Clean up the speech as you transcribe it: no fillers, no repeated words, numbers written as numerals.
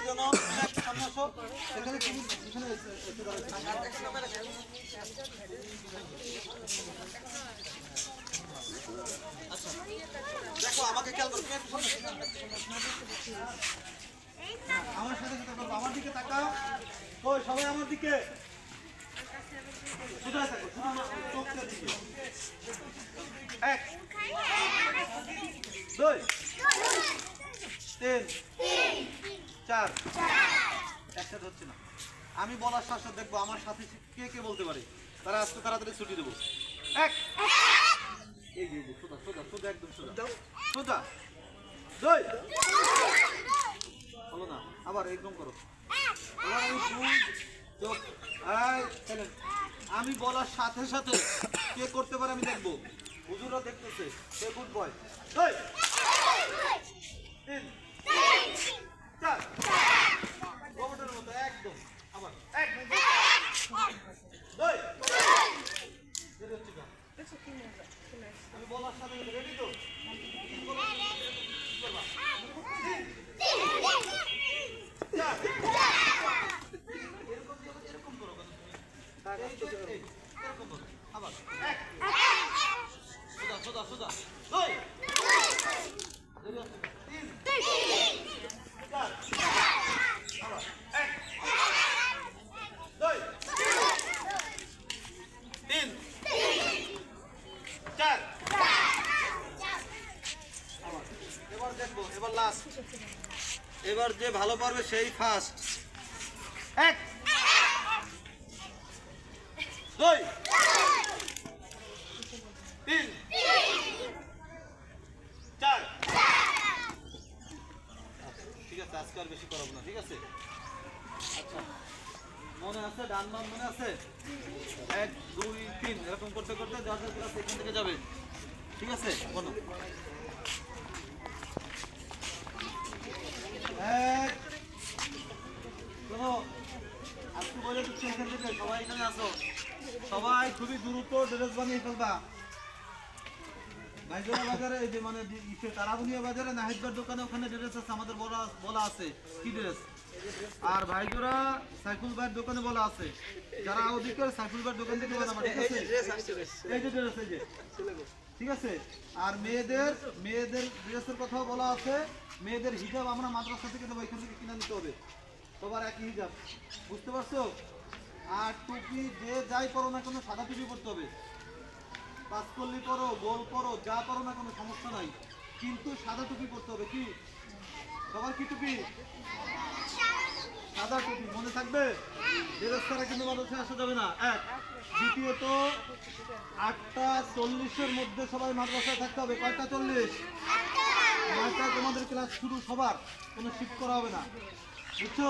জন্য সামনে আসো। এখানে তুমি এখানে আচ্ছা দেখো আমাকে খেয়াল করো, আমার সাথে সাথে করবো, আমার দিকে তাকাও। ওই সবাই আমার দিকে সোজা থাকো, শুধু আমার চোখের দিকে। 1 2 3 4 একসাথে হচ্ছে না। আমি বলার সাথে দেখবো আমার সাথে কে কে বলতে পারে, তারা আজকে তাড়াতাড়ি ছুটি দেবো। 1 এই যে সোজা সোজা সোজা একদম সোজা সোজা। 2 হলো না, আবার একদম করো। এবার আমি চোখ আমি বলার সাথে সাথে কে করতে পারে আমি দেখবো। হুজুররা দেখতেছে, সে গুড বয়। 2 3 4 রোবটের মতো একদম। আবার 1 2 আমি বলার সাথে রেডি তো? এরকম করো, আবার 1 সোজা সোজা সোজা। 2 3 4 আবার 1 2 3 4 আবার। এবার দেখবো, এবার লাস্ট, এবার যে ভালো পারবে সেই ফার্স্ট। 1 2 3 4 ঠিক আছে, আজকে আর বেশি করাবো না, ঠিক আছে? আচ্ছা মনে আছে, ডান বাম মনে আছে? 1 2 3 এরকম করতে করতে যার যার ক্লাস এখান থেকে যাবে, ঠিক আছে? বলো 1 শোনো, আজকে বলে দিচ্ছি এখান থেকে সবাই এখানে আসো, সবাই খুবই দ্রুত ড্রেস বানিয়ে ফেলবা। ভাইজোড়া বাজারে এই যে মানে তারাবুনিয়া বাজারে নাহিদবার দোকানে ওখানে ড্রেস আছে, আমাদের বলা আছে কি ড্রেস। আর ভাইজোড়া সাইফুল ভাইয়ের দোকানে বলা আছে, যারা ওদিকের সাইফুল ভাইয়ের দোকান থেকে বানাবা, ঠিক আছে? এই যে ড্রেস, এই যে, ঠিক আছে? আর মেয়েদের ড্রেসের কথাও বলা আছে, মেয়েদের হিজাব আমরা মাদ্রাসা থেকে দেবো, এখান থেকে কিনে নিতে হবে, সবার একই হিজাব, বুঝতে পারছো? আর টুপি যে যাই পরো না কোনো সাদা টুপি পরতে হবে, পাঁচকল্লি পরো, গোল পরো, যা পরো না কোনো সমস্যা নাই, কিন্তু সাদা টুপি পরতে হবে। কি সবার কি টুপি? সাদা টুপি, মনে থাকবে? ড্রেস ছাড়া কিন্তু মাদ্রাসায় আসা যাবে না। 1 দ্বিতীয়ত 8টা 40-এর মধ্যে সবাই মাদ্রাসায় থাকতে হবে। কয়টা 40? 9টায় তোমাদের ক্লাস শুরু, সবার কোনো শিফট করা হবে না, বুঝছো?